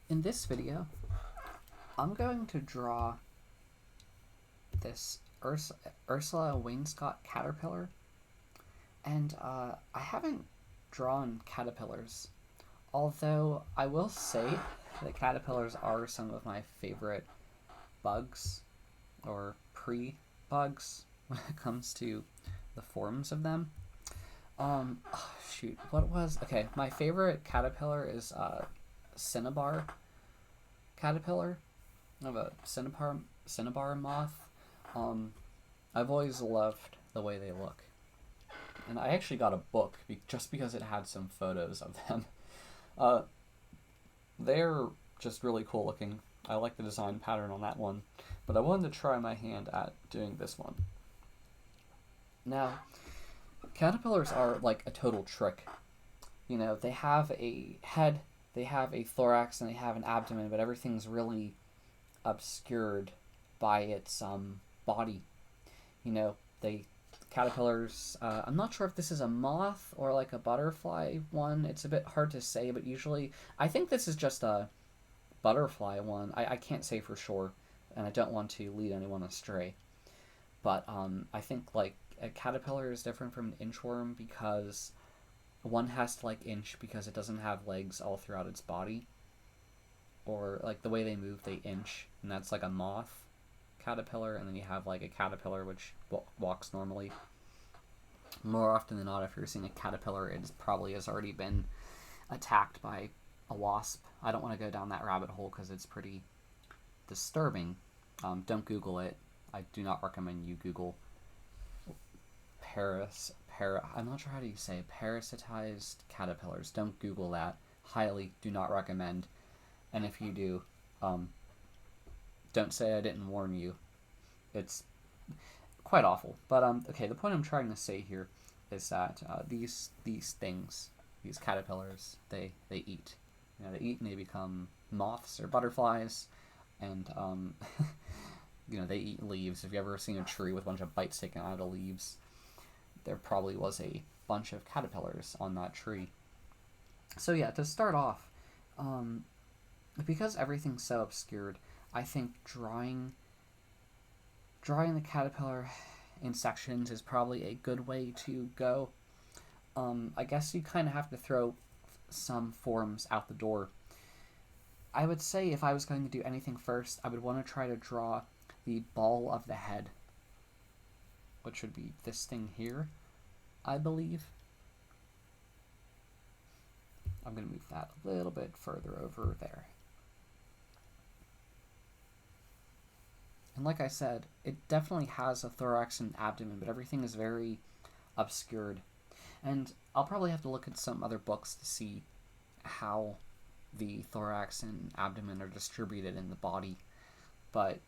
In this video, I'm going to draw this Ursula Wainscot caterpillar, and I haven't drawn caterpillars, although I will say that caterpillars are some of my favorite bugs, or pre-bugs, when it comes to the forms of them. Okay, my favorite caterpillar is Cinnabar caterpillar of a cinnabar moth. I've always loved the way they look, and I actually got a book just because it had some photos of them. They're just really cool looking. I like the design pattern on that one, but I wanted to try my hand at doing this one. Now, caterpillars are like a total trick. You know, they have a head, they have a thorax, and they have an abdomen, but everything's really obscured by its body. You know, caterpillars, I'm not sure if this is a moth or like a butterfly one. It's a bit hard to say, but usually I think this is just a butterfly one. I can't say for sure, and I don't want to lead anyone astray. But I think like a caterpillar is different from an inchworm because one has to like inch because it doesn't have legs all throughout its body, or like the way they move, they inch, and that's like a moth caterpillar. And then you have like a caterpillar which walks normally. More often than not, if you're seeing a caterpillar, it probably has already been attacked by a wasp. I don't want to go down that rabbit hole because it's pretty disturbing. Don't Google it. I do not recommend you Google I'm not sure how to say parasitized caterpillars. Don't Google that. Highly do not recommend. And if you do, don't say I didn't warn you. It's quite awful. But okay, the point I'm trying to say here is that these things, these caterpillars, they eat. You know, they eat and they become moths or butterflies, and you know, they eat leaves. If you've ever seen a tree with a bunch of bites taken out of leaves, there probably was a bunch of caterpillars on that tree. So yeah, to start off, because everything's so obscured, I think drawing the caterpillar in sections is probably a good way to go. I guess you kind of have to throw some forms out the door. I would say if I was going to do anything first, I would want to try to draw the ball of the head, which would be this thing here, I believe. I'm going to move that a little bit further over there. And like I said, it definitely has a thorax and abdomen, but everything is very obscured. And I'll probably have to look at some other books to see how the thorax and abdomen are distributed in the body. But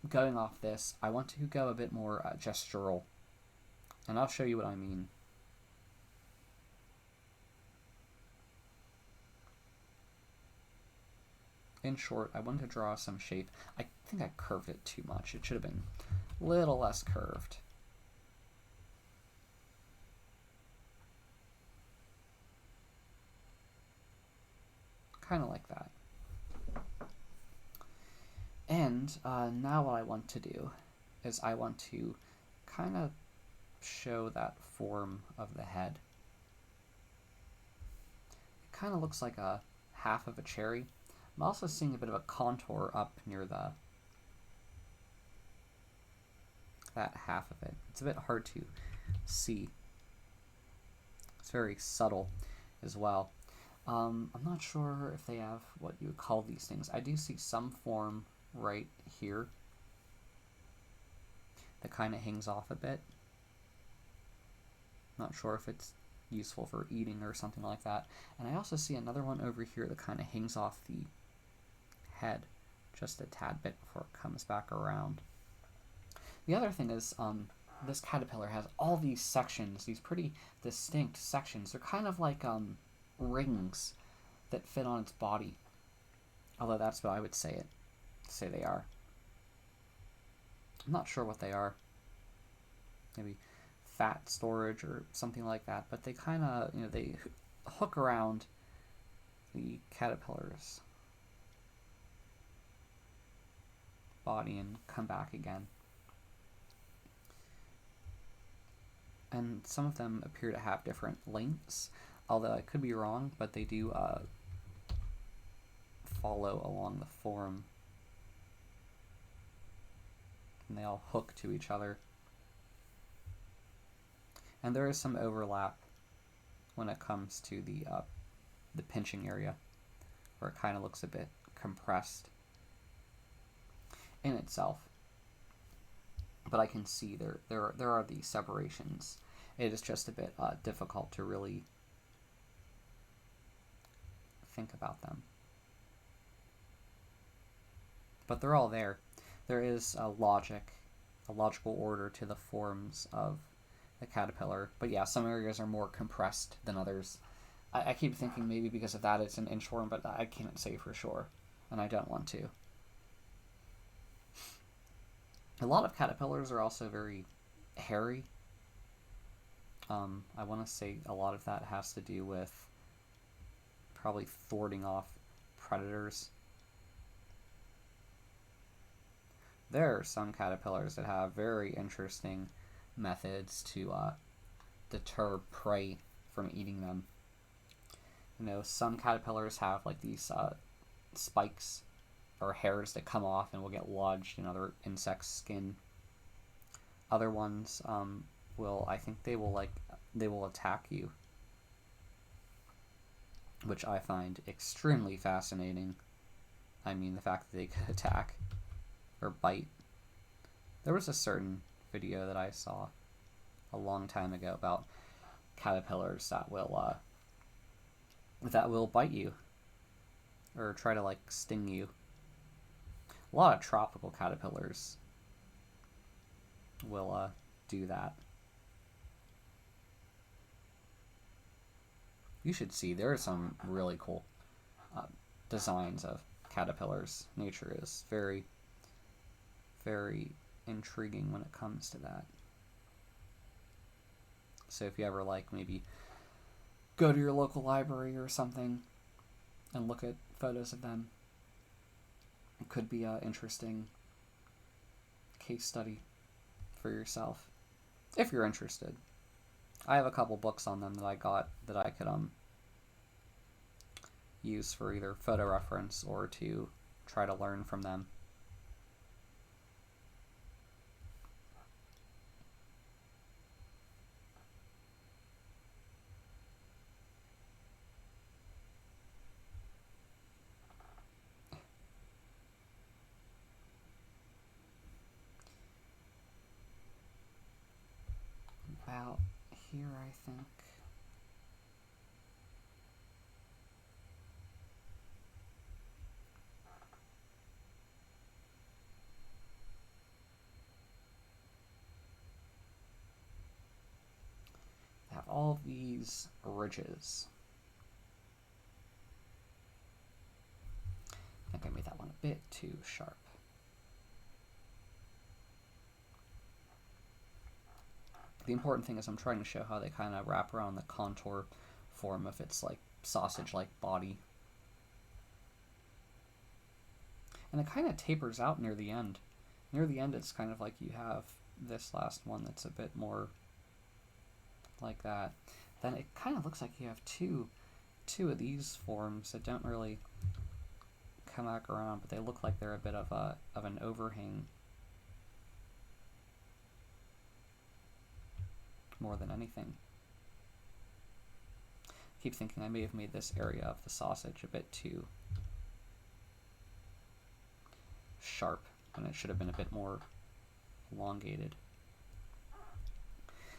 going off this, I want to go a bit more gestural, and I'll show you what I mean. In short, I want to draw some shape. I think I curved it too much. It should have been a little less curved. Kind of like that. And now what I want to do is I want to kind of show that form of the head. It kind of looks like a half of a cherry. I'm also seeing a bit of a contour up near that half of it. It's a bit hard to see. It's very subtle as well. I'm not sure if they have what you would call these things. I do see some form right here that kind of hangs off a bit. Not sure if it's useful for eating or something like that. And I also see another one over here that kind of hangs off the head just a tad bit before it comes back around. The other thing is this caterpillar has all these sections, these pretty distinct sections. They're kind of like rings that fit on its body, although that's what I would say they are. I'm not sure what they are. Maybe fat storage or something like that, but they kind of, you know, they hook around the caterpillar's body and come back again. And some of them appear to have different lengths, although I could be wrong, but they do follow along the form. And they all hook to each other. And there is some overlap when it comes to the pinching area, where it kind of looks a bit compressed in itself. But I can see there are these separations. It is just a bit difficult to really think about them. But they're all there. There is a logical order to the forms of the caterpillar. But yeah, some areas are more compressed than others. I keep thinking maybe because of that it's an inchworm, but I can't say for sure, and I don't want to. A lot of caterpillars are also very hairy. I want to say a lot of that has to do with probably thwarting off predators. There are some caterpillars that have very interesting methods to deter prey from eating them. You know, some caterpillars have like these spikes or hairs that come off and will get lodged in other insects' skin. Other ones they will attack you, which I find extremely fascinating. I mean, the fact that they could attack or bite. There was a certain video that I saw a long time ago about caterpillars that will bite you or try to like sting you. A lot of tropical caterpillars will do that. You should see, there are some really cool designs of caterpillars. Nature is very, very intriguing when it comes to that. So if you ever like maybe go to your local library or something and look at photos of them, it could be an interesting case study for yourself, if you're interested. I have a couple books on them that I got that I could use for either photo reference or to try to learn from them. About here, I think. I have all these ridges. I think I made that one a bit too sharp. The important thing is I'm trying to show how they kind of wrap around the contour form of its like sausage-like body. And it kind of tapers out near the end. Near the end it's kind of like you have this last one that's a bit more like that. Then it kind of looks like you have two of these forms that don't really come back around, but they look like they're a bit of an overhang more than anything. I keep thinking I may have made this area of the sausage a bit too sharp when it should have been a bit more elongated.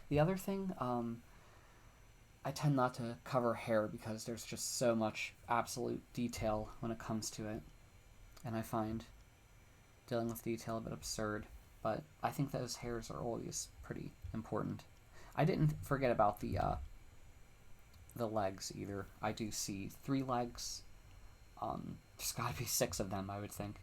The other thing, I tend not to cover hair because there's just so much absolute detail when it comes to it, and I find dealing with detail a bit absurd, but I think those hairs are always pretty important. I didn't forget about the legs either. I do see 3 legs. There's got to be 6 of them, I would think.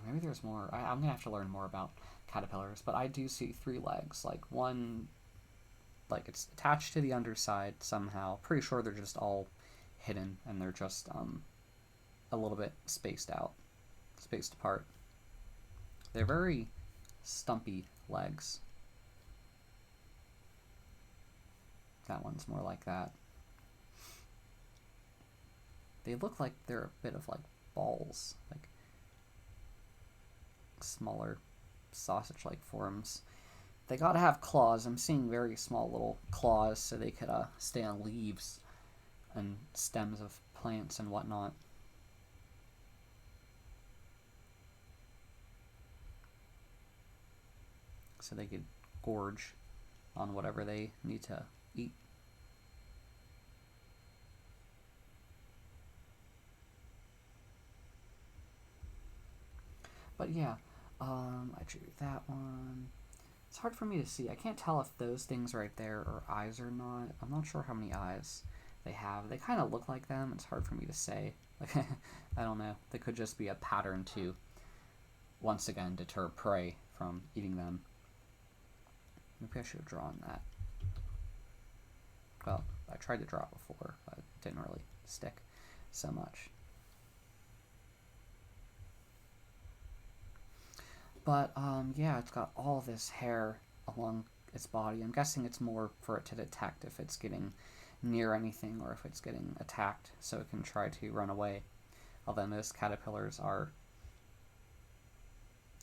Maybe there's more. I'm gonna have to learn more about caterpillars, but I do see 3 legs. Like one, like it's attached to the underside somehow. Pretty sure they're just all hidden and they're just a little bit spaced out. spaced apart. They're very stumpy legs. That one's more like that. They look like they're a bit of like balls, like smaller sausage-like forms. They gotta have claws. I'm seeing very small little claws so they could stay on leaves and stems of plants and whatnot. So they could gorge on whatever they need to eat. But yeah, I drew that one. It's hard for me to see. I can't tell if those things right there are eyes or not. I'm not sure how many eyes they have. They kind of look like them. It's hard for me to say. Like, I don't know. They could just be a pattern to, once again, deter prey from eating them. Maybe I should have drawn that. Well, I tried to draw it before, but it didn't really stick so much. But, yeah, it's got all this hair along its body. I'm guessing it's more for it to detect if it's getting near anything or if it's getting attacked, so it can try to run away. Although most caterpillars are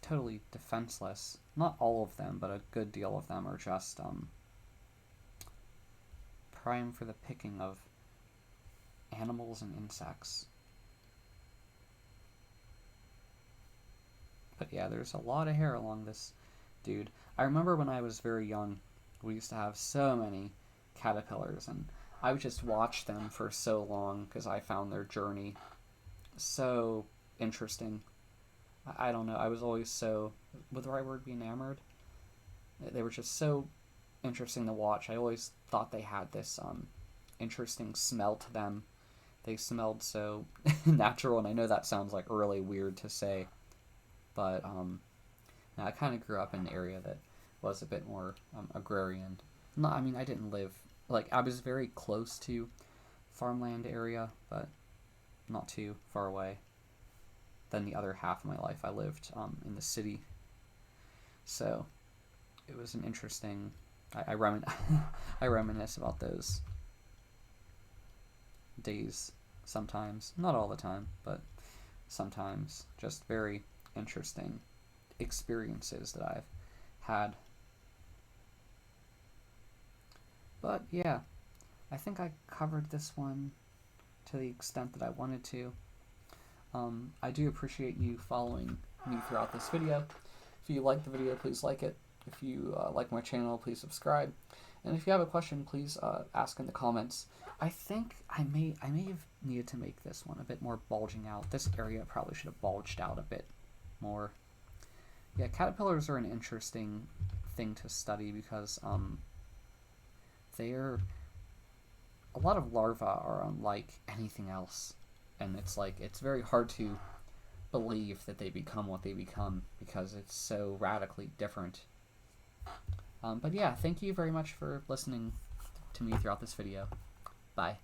totally defenseless. Not all of them, but a good deal of them are just, prime for the picking of animals and insects. But yeah, there's a lot of hair along this dude. I remember when I was very young, we used to have so many caterpillars, and I would just watch them for so long because I found their journey so interesting. I don't know, I was always so, would the right word be enamored? They were just so interesting to watch. I always thought they had this interesting smell to them. They smelled so natural, and I know that sounds like really weird to say, but I kind of grew up in an area that was a bit more agrarian. I mean, I didn't live, like, I was very close to farmland area, but not too far away. Then the other half of my life I lived in the city. So it was an interesting, I reminisce about those days sometimes. Not all the time, but sometimes. Just very interesting experiences that I've had. But yeah, I think I covered this one to the extent that I wanted to. I do appreciate you following me throughout this video. If you like the video, please like it. If you like my channel, please subscribe. And if you have a question, please ask in the comments. I think I may have needed to make this one a bit more bulging out. This area probably should have bulged out a bit more. Yeah, caterpillars are an interesting thing to study because a lot of larvae are unlike anything else. And it's very hard to believe that they become what they become because it's so radically different. But yeah, thank you very much for listening to me throughout this video. Bye.